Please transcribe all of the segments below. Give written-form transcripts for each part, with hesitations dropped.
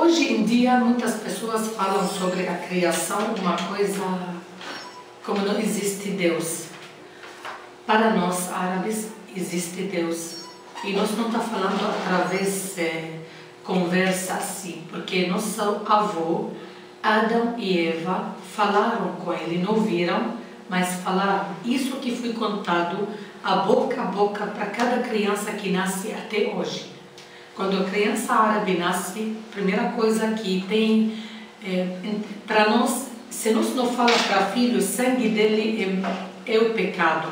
Hoje em dia, muitas pessoas falam sobre a criação, uma coisa como não existe Deus. Para nós, árabes, existe Deus. E nós não estamos falando através de conversa assim, porque nosso avô, Adão e Eva, falaram com ele, não viram, mas falaram. Isso que foi contado a boca para cada criança que nasce até hoje. Quando a criança árabe nasce, a primeira coisa que tem, para nós, se nós não falamos para filho, o sangue dele é o pecado.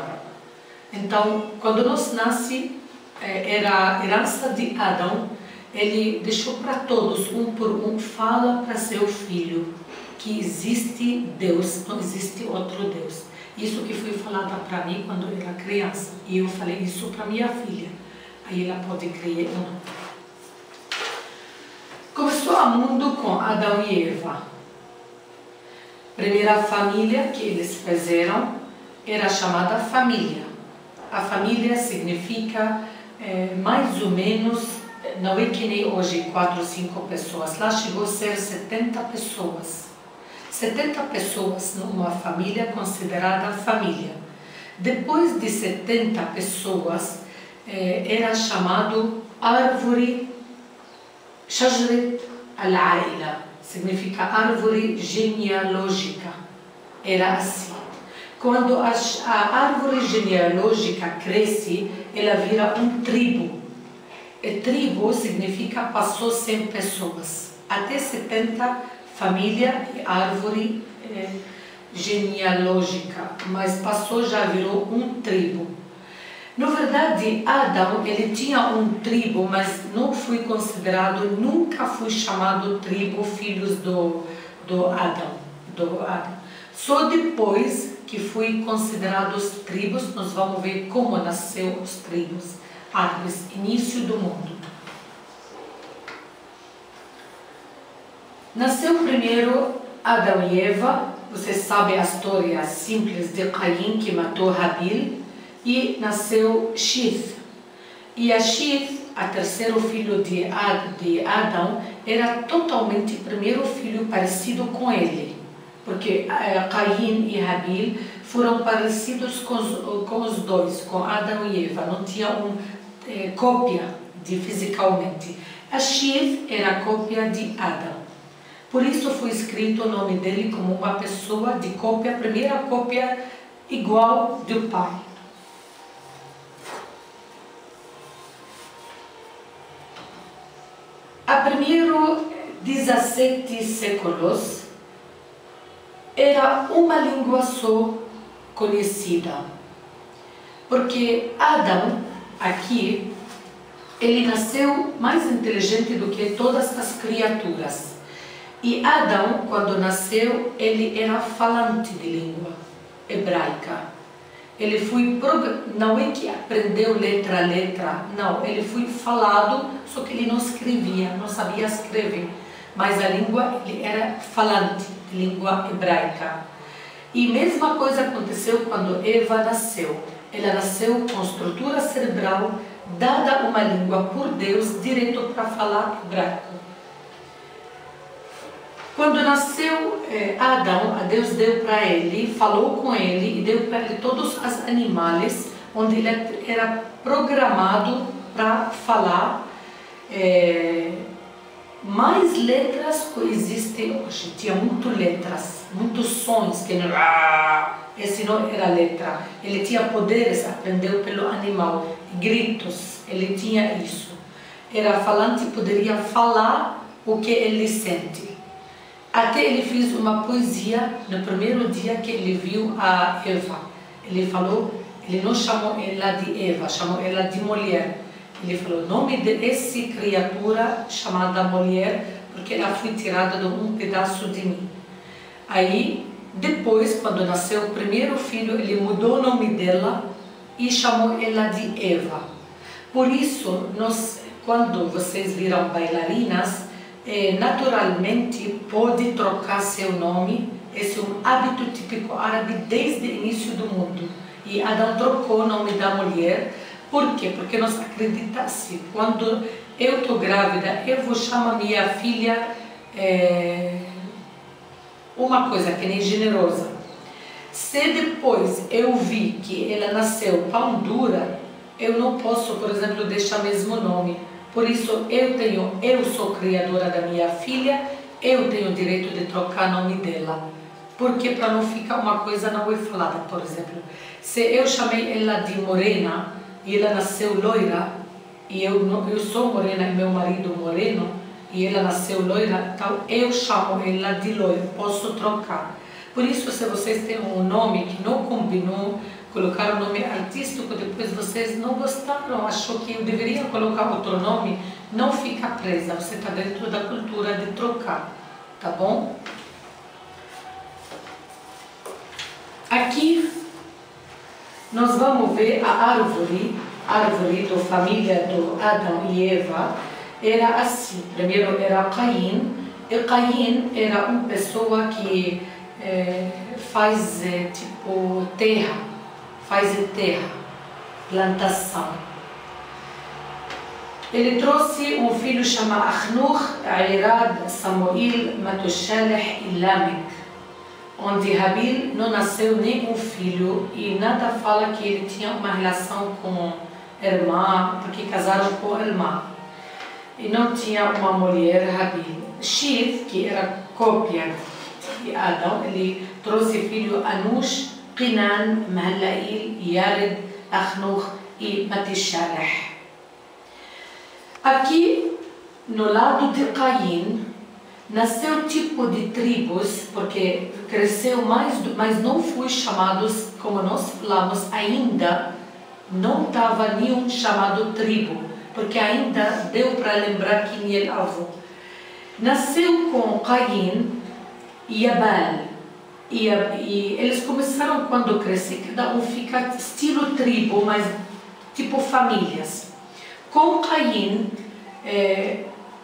Então, quando nós nasce, era a herança de Adão, ele deixou para todos, um por um, fala para seu filho que existe Deus, não existe outro Deus. Isso que foi falado para mim quando eu era criança. E eu falei isso para minha filha. Aí ela pode crer ou não. Começou o mundo com Adão e Eva. Primeira família que eles fizeram era chamada família. A família significa mais ou menos, não é que nem hoje 4 ou 5 pessoas, lá chegou a ser 70 pessoas. 70 pessoas numa família considerada família. Depois de 70 pessoas, era chamado árvore Shajrat al-Aila, significa árvore genealógica. Era assim. Quando a árvore genealógica cresce, ela vira um tribo. E tribo significa passou 100 pessoas. Até 70 família e árvore genealógica, mas passou, já virou um tribo. Na verdade, Adão, ele tinha um tribo, mas não foi considerado, nunca foi chamado tribo filhos do Adão. Só depois que foi considerado os tribos, nós vamos ver como nasceu os tribos árabes, início do mundo. Nasceu primeiro Adão e Eva, você sabe a história simples de Caim que matou Habil, e nasceu Sheth. E a Sheth, a terceiro filho de Adão, era totalmente o primeiro filho parecido com ele, porque Caim e Habil foram parecidos com os dois, com Adão e Eva, não tinham cópia fisicamente. A Sheth era a cópia de Adão. Por isso foi escrito o nome dele como uma pessoa de cópia, a primeira cópia igual do pai. A primeiro 17 séculos era uma língua só conhecida, porque Adão, aqui, ele nasceu mais inteligente do que todas as criaturas. E Adão, quando nasceu, ele era falante de língua hebraica. Ele foi, não é que aprendeu letra a letra, não, ele foi falado, só que ele não escrevia, não sabia escrever. Mas a língua, ele era falante de língua hebraica. E mesma coisa aconteceu quando Eva nasceu. Ela nasceu com estrutura cerebral, dada uma língua por Deus, direto para falar hebraico. Quando nasceu Adão, Deus deu para ele, falou com ele e deu para ele todos os animais, onde ele era programado para falar mais letras que existem hoje. Tinha muitas letras, muitos sons, que não, esse não era letra. Ele tinha poderes, aprendeu pelo animal, gritos, ele tinha isso. Era falante, poderia falar o que ele sente. Até ele fez uma poesia no primeiro dia que ele viu a Eva. Ele falou, ele não chamou ela de Eva, chamou ela de mulher. Ele falou o nome dessa criatura chamada mulher, porque ela foi tirada de um pedaço de mim. Aí, depois, quando nasceu o primeiro filho, ele mudou o nome dela e chamou ela de Eva. Por isso, quando vocês viram bailarinas, naturalmente pode trocar seu nome. Esse é um hábito típico árabe desde o início do mundo. E Adão trocou o nome da mulher. Por quê? Porque nós acreditamos assim, quando eu estou grávida, eu vou chamar minha filha uma coisa que nem generosa. Se depois eu vi que ela nasceu pão dura, eu não posso, por exemplo, deixar o mesmo nome. Por isso eu sou criadora da minha filha, eu tenho o direito de trocar o nome dela. Porque para não ficar uma coisa não é falada, por exemplo. Se eu chamei ela de morena e ela nasceu loira, e eu sou morena e meu marido moreno, e ela nasceu loira, então eu chamo ela de loira, posso trocar. Por isso, se vocês têm um nome que não combinou, colocaram um nome artístico, depois vocês não gostaram, achou que eu deveria colocar outro nome, não fica presa, você está dentro da cultura de trocar, tá bom? Aqui nós vamos ver a árvore da família do Adão e Eva. Era assim, primeiro era Caim, e Caim era uma pessoa que faz tipo terra, plantação. Ele trouxe um filho chamado Hanoch, Irad, Samuel, Matushaleh e Lamek, onde Habil não nasceu nenhum filho e nada fala que ele tinha uma relação com a irmã, porque casaram com a irmã. E não tinha uma mulher, Habil. Shif, que era cópia de Adão, ele trouxe filho Anush, Qinan, Mahalail, Yared, Hanoch e Matushaleh. Aqui, no lado de Caim, nasceu tipo de tribos, porque cresceu mais, mas não foi chamados, como nós falamos, ainda não estava nenhum chamado tribo, porque ainda deu para lembrar quem é o avô. Nasceu com Caim e Abel, e eles começaram quando crescer, cada um fica estilo tribo, mas tipo famílias. Com Caim,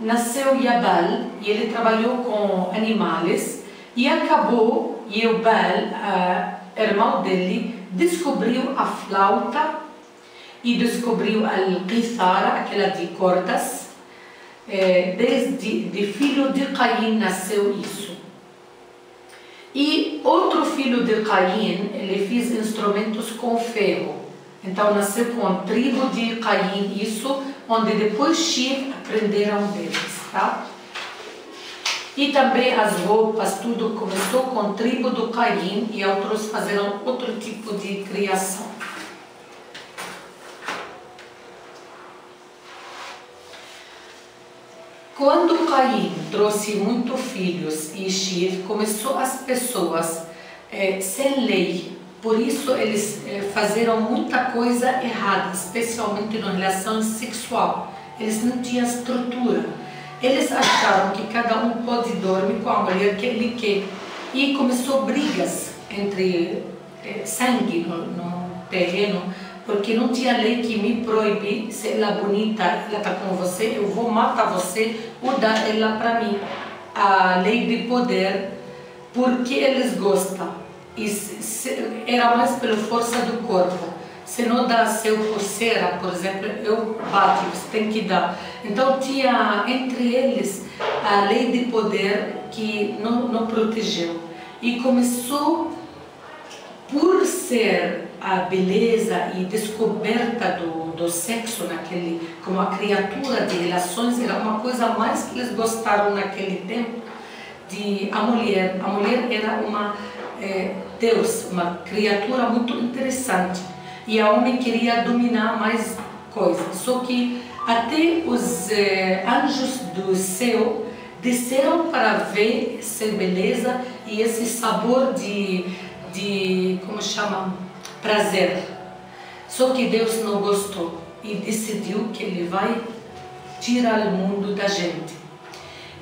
nasceu Yabal e ele trabalhou com animais e acabou, Yabal, irmão dele, descobriu a flauta e descobriu a qithara, aquela de cordas. Desde filho de Caim nasceu isso. E outro filho de Caim, ele fez instrumentos com ferro. Então nasceu com a tribo de Caim, isso, onde depois Shif aprenderam deles, tá? E também as roupas, tudo começou com a tribo do Caim e outros fizeram outro tipo de criação. Quando Caim trouxe muitos filhos e Shif, começou as pessoas sem lei. Por isso eles fizeram muita coisa errada, especialmente na relação sexual. Eles não tinham estrutura. Eles acharam que cada um pode dormir com a mulher que ele quer. E começou brigas entre sangue no terreno, porque não tinha lei que me proíbe, se ela é bonita, ela está com você, eu vou matar você ou dar ela para mim. A lei de poder, porque eles gostam. E era mais pela força do corpo. Se não dá seu coceira, por exemplo, eu bato, você tem que dar. Então tinha entre eles a lei de poder que não protegeu. E começou, por ser a beleza e descoberta do sexo naquele, como a criatura de relações, era uma coisa mais que eles gostaram naquele tempo, a mulher. A mulher era uma Deus, uma criatura muito interessante, e a homem queria dominar mais coisas. Só que até os anjos do céu desceram para ver essa beleza e esse sabor de como chama, prazer. Só que Deus não gostou e decidiu que Ele vai tirar o mundo da gente.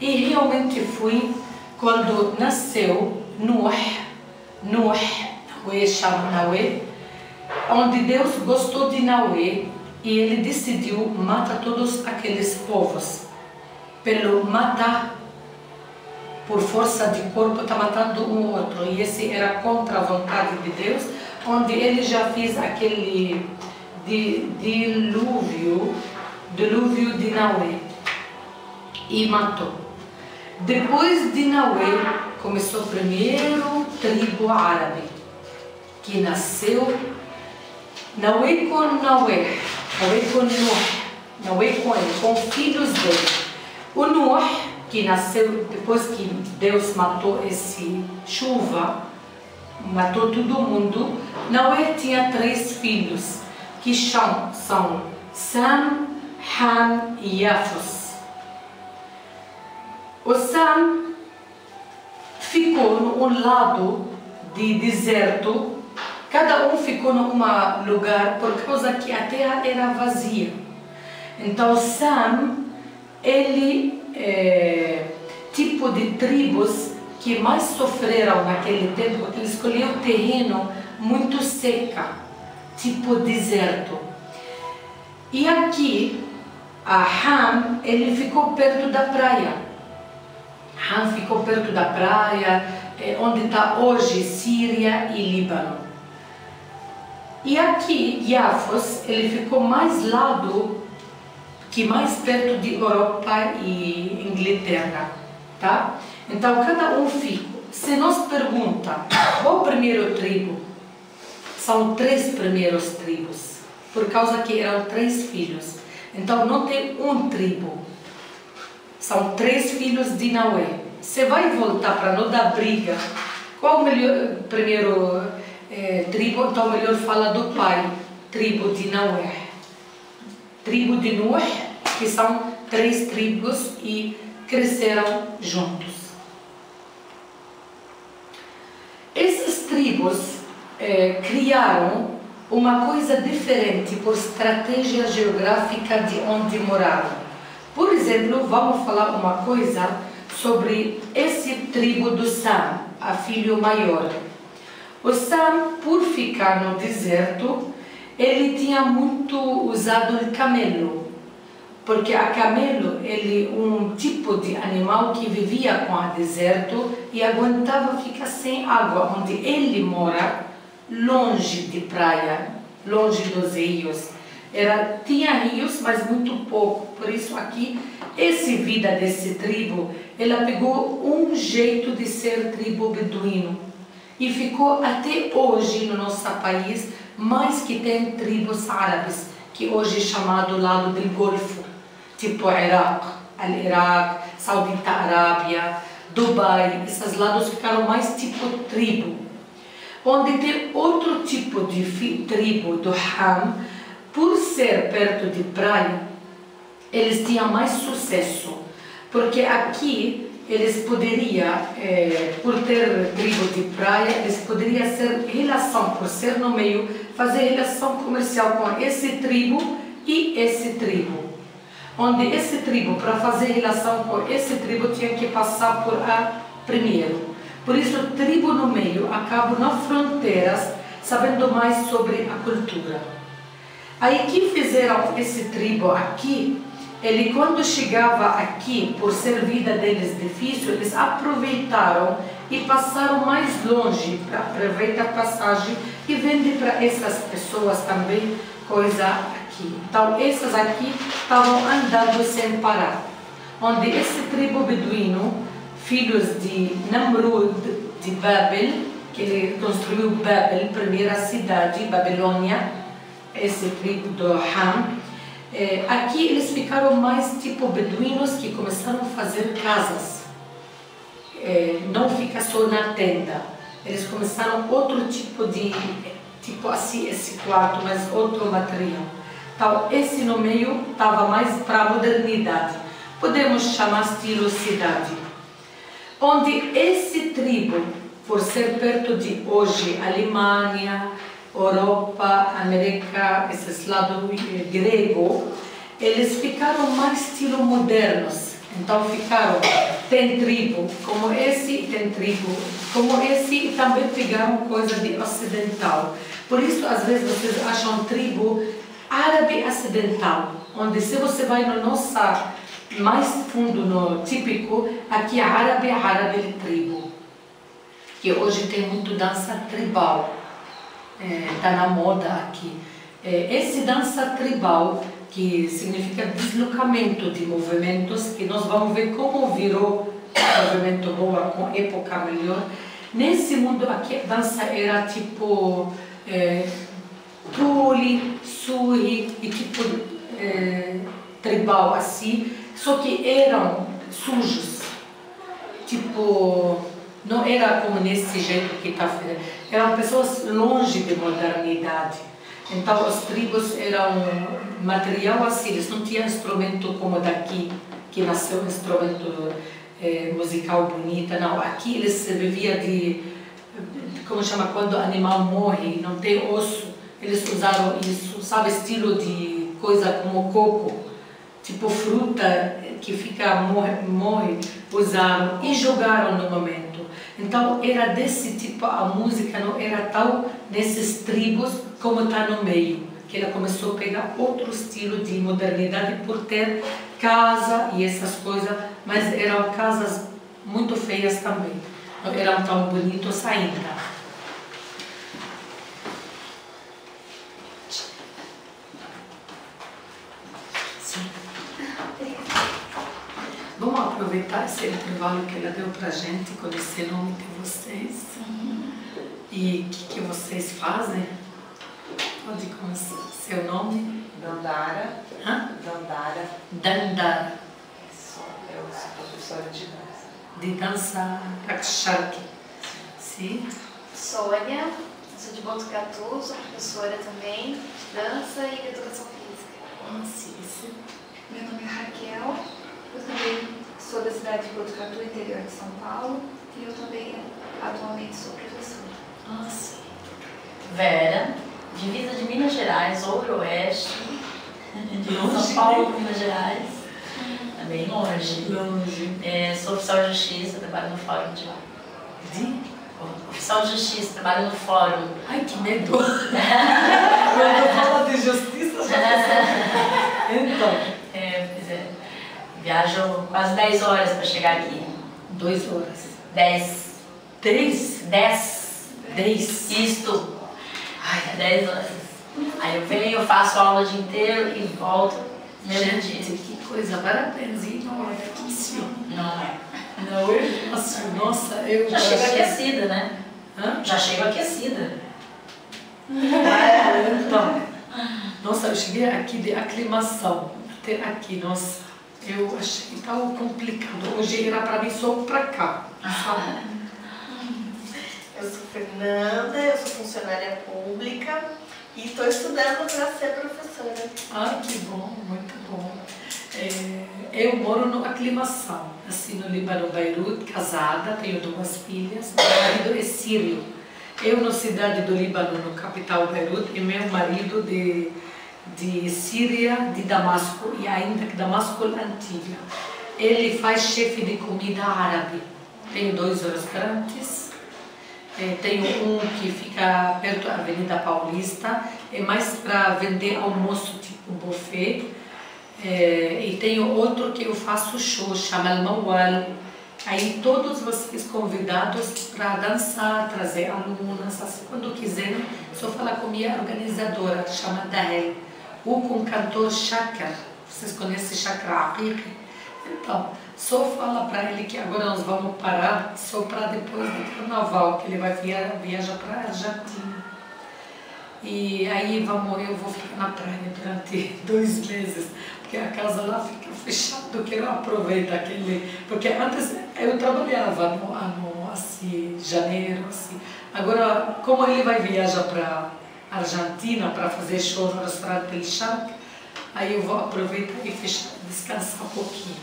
E realmente foi quando nasceu Noé chama Noé, onde Deus gostou de Noé e ele decidiu matar todos aqueles povos. Pelo matar, por força de corpo, está matando um outro. E esse era contra a vontade de Deus, onde ele já fez aquele dilúvio de Noé e matou. Depois de Noé, começou o primeiro tribo árabe, que nasceu Noé com Noé, Noé com Nuh, Noé com ele, com filhos dele. O Nuh, que nasceu depois que Deus matou esse chuva, matou todo mundo. Noé tinha 3 filhos, que são Sam, Ham e Yafos. O Sam ficou num lado de deserto, cada um ficou num lugar por causa que a terra era vazia. Então Sam, ele tipo de tribos que mais sofreram naquele tempo, ele escolheu terreno muito seca, tipo deserto. E aqui, a Ham, ele ficou perto da praia. Ham ficou perto da praia, onde está hoje Síria e Líbano. E aqui, Yafos, ele ficou mais mais perto de Europa e Inglaterra, tá? Então, cada um fica. Se nos pergunta qual o primeiro tribo, são 3 primeiros tribos, por causa que eram 3 filhos. Então, não tem um tribo. São 3 filhos de Noé. Você vai voltar para não dar briga. Qual o melhor, primeiro tribo? Então, melhor fala do pai, tribo de Noé. Tribo de Nuh, que são 3 tribos e cresceram juntos. Essas tribos criaram uma coisa diferente por estratégia geográfica de onde moraram. Por exemplo, vamos falar uma coisa sobre esse tribo do Sam, a filho maior. O Sam, por ficar no deserto, ele tinha muito usado o camelo, porque a camelo ele um tipo de animal que vivia com o deserto e aguentava ficar sem água, onde ele mora, longe de praia, longe dos rios. Tinha rios, mas muito pouco. Por isso aqui, essa vida desse tribo, ela pegou um jeito de ser tribo beduíno e ficou até hoje no nosso país, mais que tem tribos árabes, que hoje é chamado lado do Golfo, tipo Iraque, Al-Iraque, Saudita Arábia, Dubai. Esses lados ficaram mais tipo tribo. Onde tem outro tipo de tribo do Ham, por ser perto de praia, eles tinham mais sucesso, porque aqui eles poderiam, por ter tribo de praia, eles poderiam ser relação, por ser no meio, fazer relação comercial com esse tribo e esse tribo. Onde esse tribo, para fazer relação com esse tribo, tinha que passar por a primeiro. Por isso, tribo no meio acaba nas fronteiras, sabendo mais sobre a cultura. Aí que fizeram esse tribo aqui, ele quando chegava aqui, por ser vida deles difícil, eles aproveitaram e passaram mais longe para aproveitar a passagem e vender para essas pessoas também coisa aqui. Então, essas aqui estavam andando sem parar. Onde esse tribo beduíno, filhos de Namrud, de Babel, que ele construiu Babel, primeira cidade, Babilônia, esse tribo do Ham, aqui eles ficaram mais tipo beduínos que começaram a fazer casas, não fica só na tenda, eles começaram outro tipo assim, esse quarto, mas outro material. Então, esse no meio estava mais para a modernidade, podemos chamar estilo cidade. Onde esse tribo, por ser perto de hoje, Alemanha, Europa, América, esses lados grego, eles ficaram mais estilo modernos. Então ficaram, tem tribo como esse, tem tribo como esse, e também pegaram coisa de ocidental. Por isso, às vezes, vocês acham tribo árabe ocidental, onde se você vai no nosso mais fundo, no típico, aqui é árabe tribo, que hoje tem muito dança tribal. Está na moda aqui. Esse dança tribal, que significa deslocamento de movimentos, que nós vamos ver como virou movimento boa, com época melhor. Nesse mundo aqui, a dança era tipo tule, surri e tipo tribal assim, só que eram sujos, tipo, não era como nesse jeito que está fazendo, eram pessoas longe de modernidade. Então os tribos eram material assim, eles não tinham instrumento como daqui, que nasceu um instrumento musical bonita, não. Aqui eles se viviam de, como chama, quando o animal morre, não tem osso, eles usaram isso, sabe, estilo de coisa como coco, tipo fruta que fica, morre, usaram e jogaram no momento. Então era desse tipo, a música não era tal nesses tribos como está no meio, que ela começou a pegar outro estilo de modernidade por ter casa e essas coisas, mas eram casas muito feias também, não eram tão bonitos ainda. Sim. Vamos aproveitar esse intervalo que ela deu para a gente, conhecer o nome de vocês e o que vocês fazem. Pode começar. Seu nome? Dandara. Hã? Dandara. Dandara. Eu sou professora de dança. De dança Rakshak. Sim. Sônia, sou de Botucatu, sou professora também de dança e de educação física. Sim, sim. Meu nome é Raquel, eu também sou da cidade de Botucatu, interior de São Paulo, e eu também atualmente sou professora. Sim. Vera, divisa de Minas Gerais, Ouro-Oeste, de Longe, São Paulo, Minas Gerais, é bem longe. Sou oficial de justiça, trabalho no fórum de lá. Oficial de justiça, trabalho no fórum. Ai, que medo! Quando fala de justiça, já então. Pois é. Viajo quase 10 horas para chegar aqui. 2 horas. 10. 3? 10. Isto. Ai, 10 horas. Aí eu venho, eu faço aula o dia inteiro e volto no mesmo dia. Gente, que coisa, parabéns, e não é difícil. Não é. Não, eu faço, nossa, eu Já chego aquecida, né? Hã? Já chego aquecida. Então, nossa, eu cheguei aqui de aclimação, até aqui, nossa, eu achei tão complicado. Hoje era para mim só para cá, sabe? Eu sou Fernanda, eu sou funcionária pública e estou estudando para ser professora. Ai, que bom, muito bom. Eu moro no aclimação, assim no Líbano, Beirute, casada, tenho 2 filhas, meu marido é sírio. Eu na cidade do Líbano, no capital Beirute, e meu marido de Síria, de Damasco, e ainda que Damasco antiga. Ele faz chefe de comida árabe. Tenho 2 restaurantes, tenho um que fica perto da Avenida Paulista, é mais para vender almoço tipo buffet. E tenho outro que eu faço show, chama Al-Mawal. Aí todos vocês convidados para dançar, trazer alunas, assim, quando quiserem, só falar com minha organizadora, chama Dahel, ou com o cantor Chakra. Vocês conhecem Chakra Aqiqi? Então, só fala para ele que agora nós vamos parar só para depois do carnaval, que ele vai viajar para a Argentina. E aí eu vou ficar na praia durante 2 meses, porque a casa lá fica fechada, eu quero aproveitar aquele... Porque antes eu trabalhava no ano, assim, janeiro, assim. Agora, como ele vai viajar para a Argentina para fazer show no restaurante El Shark, aí eu vou aproveitar e fechar, descansar um pouquinho.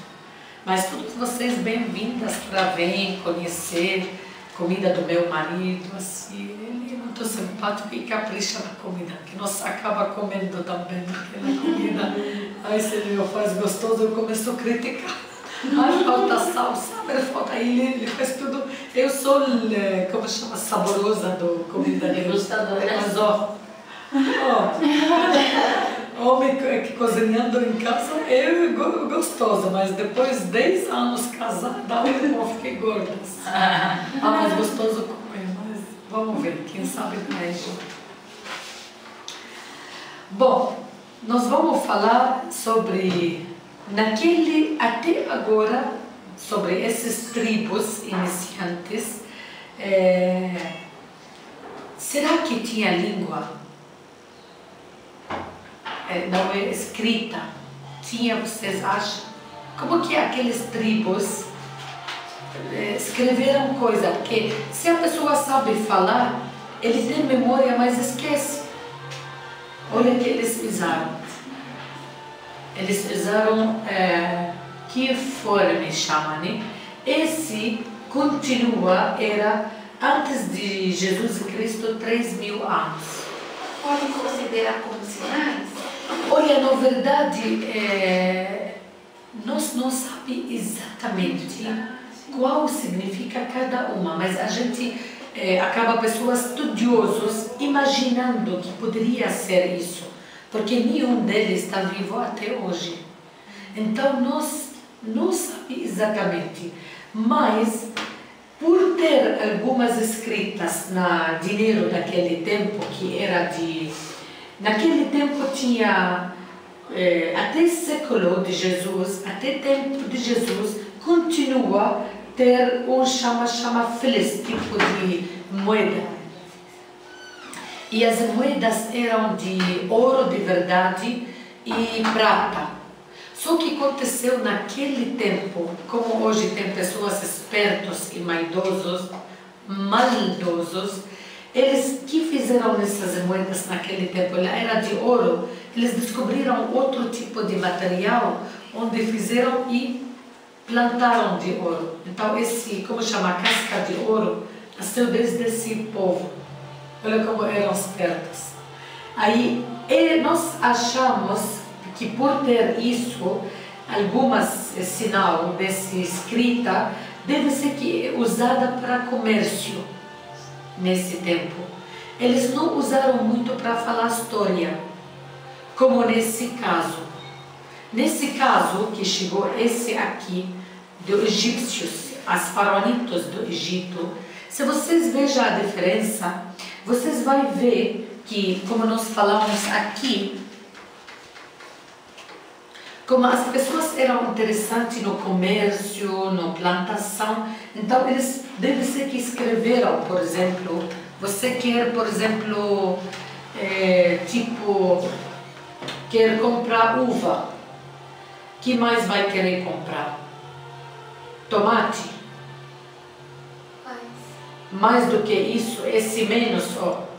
Mas todos vocês bem-vindas para vir conhecer comida do meu marido, assim, ele é muito simpático e capricha na comida, que nós acaba comendo também aquela comida. Aí se ele não faz gostoso, eu começo a criticar. Ai, falta sal, sabe, falta ele faz tudo. Eu sou, como chama, saborosa da comida dele. Degustadora. Mas homem que cozinhando em casa é gostoso, mas depois de 10 anos casada, eu fiquei gorda. Mas gostoso comer, mas vamos ver, quem sabe mais. Bom, nós vamos falar sobre, até agora, sobre esses tribos iniciantes. Será que tinha língua? Não é escrita? Tinha, vocês acham? Como que aqueles tribos escreveram coisa? Porque se a pessoa sabe falar, ele tem memória, mas esquece. Olha o que eles fizeram. Eles fizeram que forma chama, né? Esse continua, era antes de Jesus Cristo 3.000 anos. Podem considerar como sinais? Olha, na verdade, nós não sabemos exatamente qual significa cada uma, mas a gente acaba, pessoas estudiosas, imaginando que poderia ser isso, porque nenhum deles está vivo até hoje. Então, nós não sabemos exatamente, mas por ter algumas escritas na dinheiro daquele tempo, que era naquele tempo tinha, até século de Jesus, até tempo de Jesus, continua ter chama feliz, tipo de moeda. E as moedas eram de ouro de verdade e prata. Só que aconteceu naquele tempo, como hoje tem pessoas espertos e maldosos, eles que fizeram essas moedas naquele tempo, ela era de ouro, eles descobriram outro tipo de material, onde fizeram e plantaram de ouro. Então esse, como chama, casca de ouro, nasceu desde esse povo. Olha como eram espertos. Aí nós achamos que por ter isso, algumas sinal dessa escrita, deve ser que usada para comércio nesse tempo. Eles não usaram muito para falar história, como nesse caso. Nesse caso, que chegou esse aqui, dos egípcios, as faraonitos do Egito, se vocês vejam a diferença, vocês vão ver que, como nós falamos aqui, como as pessoas eram interessantes no comércio, na plantação, então eles devem ser que escreveram, por exemplo, você quer, por exemplo, quer comprar uva, que mais vai querer comprar? Tomate? Mais do que isso, esse menos, ó.